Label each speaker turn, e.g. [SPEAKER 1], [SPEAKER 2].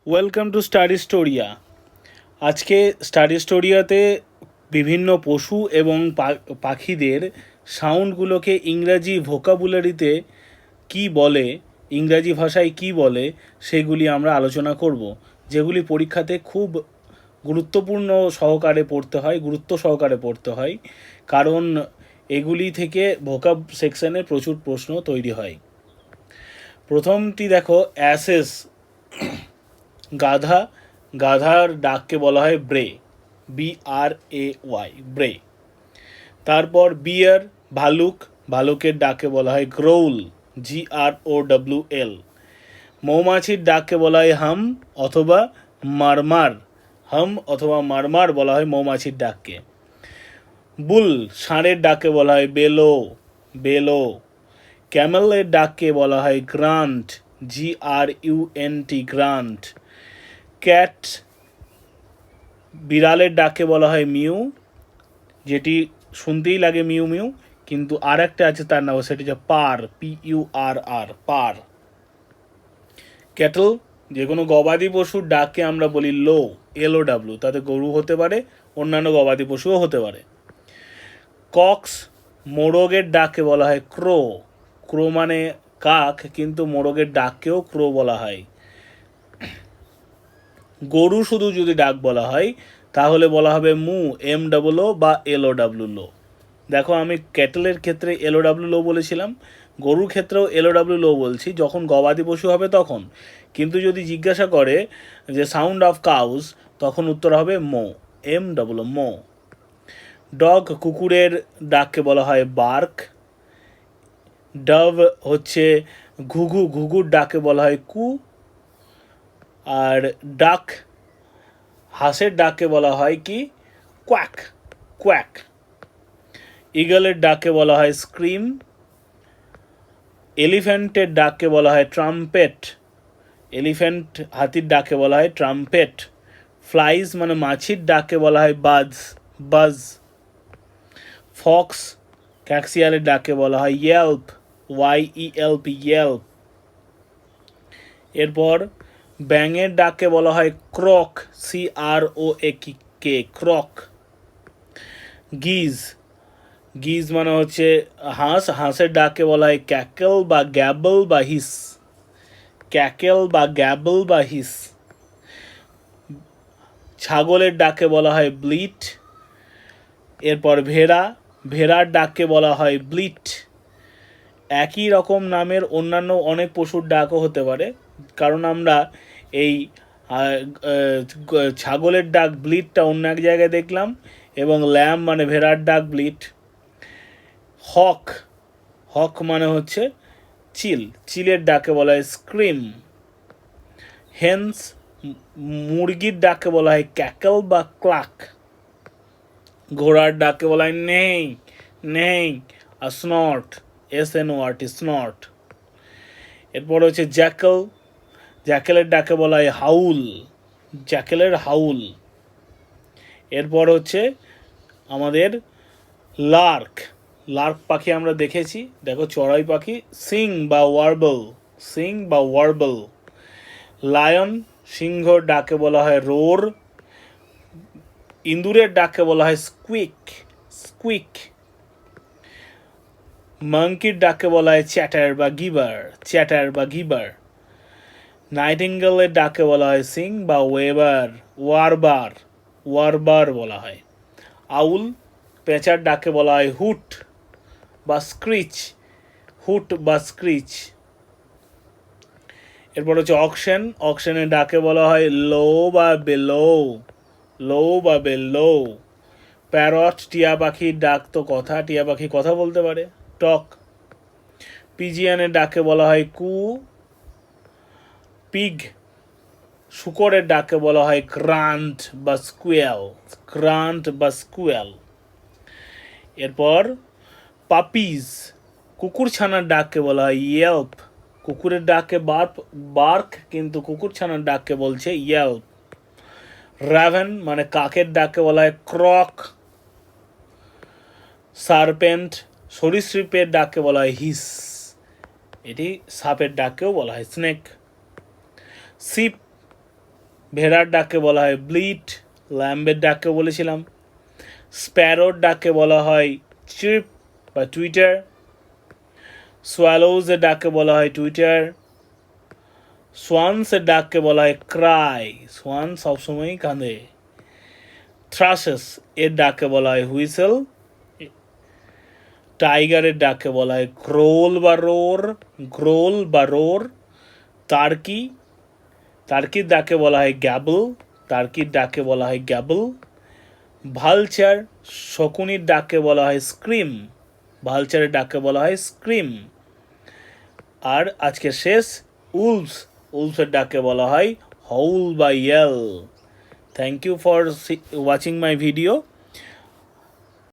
[SPEAKER 1] Welcome to study স্টোরিয়া। আজকে study স্টোরিয়াতে বিভিন্ন পশু এবং পাখিদের সাউন্ডগুলোকে ইংরাজি ভোকাবুলারিতে কি বলে, ইংরাজি ভাষায় কি বলে, সেগুলি আমরা আলোচনা করব, যেগুলি পরীক্ষাতে খুব গুরুত্ব সহকারে পড়তে হয়, কারণ এগুলি থেকে ভোকাব সেকশনে প্রচুর প্রশ্ন তৈরি হয়। প্রথমটি দেখো, অ্যাসেস, গাধা। গাধার ডাককে বলা হয় ব্রে, BRAY, ব্রে। তারপর বিয়ার, ভালুক। ভালুকের ডাককে বলা হয় গ্রৌল, GROWL। মৌমাছির ডাককে বলা হয় হাম অথবা মারমার। হাম অথবা মারমার বলা হয় মৌমাছির ডাককে। বুল, ষাঁড়ের ডাককে বলা হয় বেলো, বেলো। ক্যামেলের ডাককে বলা হয় গ্রান্ট, GRUNT, গ্রান্ট। ক্যাট, বিড়ালের ডাককে বলা হয় মিউ, যেটি শুনতেই লাগে মিউ মিউ, কিন্তু আর একটা আছে তার নাম, সেটি হচ্ছে পার, PURR, পার। ক্যাটল, যে কোনো গবাদি পশুর ডাককে আমরা বলি লো, LOW, তাতে গরু হতে পারে, অন্যান্য গবাদি পশুও হতে পারে। কক্স, মোরগের ডাককে বলা হয় ক্রো। ক্রো মানে কাক, কিন্তু মোরগের ডাককেও ক্রো বলা হয়। গরু শুধু যদি ডাক বলা হয় তাহলে বলা হবে মু, MOO বা LOW, লো। দেখো, আমি ক্যাটেলের ক্ষেত্রে LOW লো বলেছিলাম, গরুর ক্ষেত্রেও LOW লো বলছি যখন গবাদি পশু হবে তখন। কিন্তু যদি জিজ্ঞাসা করে যে সাউন্ড অফ কাউস, তখন উত্তর হবে মো, MOO, মো। ডগ, কুকুরের ডাককে বলা হয় বার্ক। ডভ হচ্ছে ঘুঘু, ঘুঘুর ডাকে বলা হয় কু। আর ডাক, হাঁসের ডাককে বলা হয় কি, কোয়াক, কোয়াক। ইগলের ডাককে বলা হয় স্ক্রিম। এলিফ্যান্টের ডাককে বলা হয় ট্রাম্পেট। এলিফ্যান্ট, হাতির ডাকে বলা হয় ট্রাম্পেট। ফ্লাইজ মানে মাছির ডাককে বলা হয় বাজ, বাজ। ফক্স, ক্যাকশিয়ালের ডাককে বলা হয় ইয়েল্প, YELP, ইয়েল্প। এরপর ব্যাঙের ডাককে বলা হয় ক্রক, CROAK, ক্রক। গিজ, গিজ মানে হচ্ছে হাঁস, হাঁসের ডাককে বলা হয় ক্যাকেল বা গ্যাবল বা হিস, ক্যাকেল বা গ্যাবল বা হিস। ছাগলের ডাককে বলা হয় ব্লিট। এরপর ভেড়া, ভেড়ার ডাককে বলা হয় ব্লিট। একই রকম নামের অন্যান্য অনেক পশুর ডাকও হতে পারে, কারণ আমরা এই ছাগলের ডাক ব্লিটটা অন্য এক জায়গায় দেখলাম, এবং ল্যাম মানে ভেড়ার ডাক ব্লিট। হক, হক মানে হচ্ছে চিল, চিলের ডাকে বলা হয় স্ক্রিম। হেন্স, মুরগির ডাকে বলা হয় ক্যাকেল বা ক্লাক। ঘোড়ার ডাকে বলা হয় নেই, নেই, আর স্নট, SNORT, স্নট। এরপর হচ্ছে জ্যাকেল, জ্যাকেলের ডাকে বলা হয় হাউল, জ্যাকেলের হাউল। এরপর হচ্ছে আমাদের লার্ক, লার্ক পাখি আমরা দেখেছি, দেখো চড়াই পাখি, সিং বা ওয়ার্বল, সিং বা ওয়ার্বল। লায়ন, সিংহর ডাকে বলা হয় রোর। ইঁদুরের ডাকে বলা হয় স্কুইক, স্কুইক। মাংকির ডাকে বলা হয় চ্যাটার বা গিবার, চ্যাটার বা গিবার। নাইটিঙ্গেলের ডাকে বলা হয় সিং বা ওয়েবার, ওয়ারবার, ওয়ারবার বলা হয়। আউল, পেঁচার ডাকে বলা হয় হুট বা স্ক্রিচ, হুট বা স্ক্রিচ। এরপর হচ্ছে অকশন, অকশনের ডাকে বলা হয় লো বা বেলো, লো বা বেলো। প্যারট, টিয়া পাখির ডাক তো কথা, টিয়া পাখি কথা বলতে পারে, টক। পিজিয়ানের ডাকে বলা হয় কু। পিগ, শূকরের ডাকে বলা হয় গ্রান্ট বা স্কুয়েল, গ্রান্ট বা স্কুয়েল। এরপর পাপিজ, কুকুর ছানার ডাককে বলা হয় ইয়েল্প। কুকুরের ডাককে বার্ক, কিন্তু কুকুর ছানার ডাককে বলছে ইয়েল্প। র্যাভেন মানে কাকের ডাককে বলা হয় ক্রক। সার্পেন্ট, সরীসৃপের ডাককে বলা হয় হিস, এটি সাপের ডাককেও বলা হয় স্নেক। সিপ, ভেড়ার ডাককে বলা হয় ব্লিট, ল্যাম্বের ডাককে বলেছিলাম। স্প্যারোর ডাককে বলা হয় চিপ বা টুইটার, সোয়ালোজের ডাককে বলা হয় টুইটার, সোয়ানসের ডাককে বলা হয় ক্রাই, সোয়ান সবসময়ই কাঁদে। থ্রাসেস এর ডাককে বলা হয় হুইসেল, টাইগারের ডাককে বলা হয় গ্রোল বা রোর, গ্রোল বা রোর। টার্কি, টার্কির ডাকে বলা হয় গ্যাবল, টার্কির ডাকে বলা হয় গ্যাবল। ভালচার, শকুনির ডাকে বলা হয় স্ক্রিম, ভালচারের ডাকে বলা হয় স্ক্রিম। আর আজকে শেষ উলভস, উলভসের ডাকে বলা হয় হাউল বা yell. Thank you for watching my video.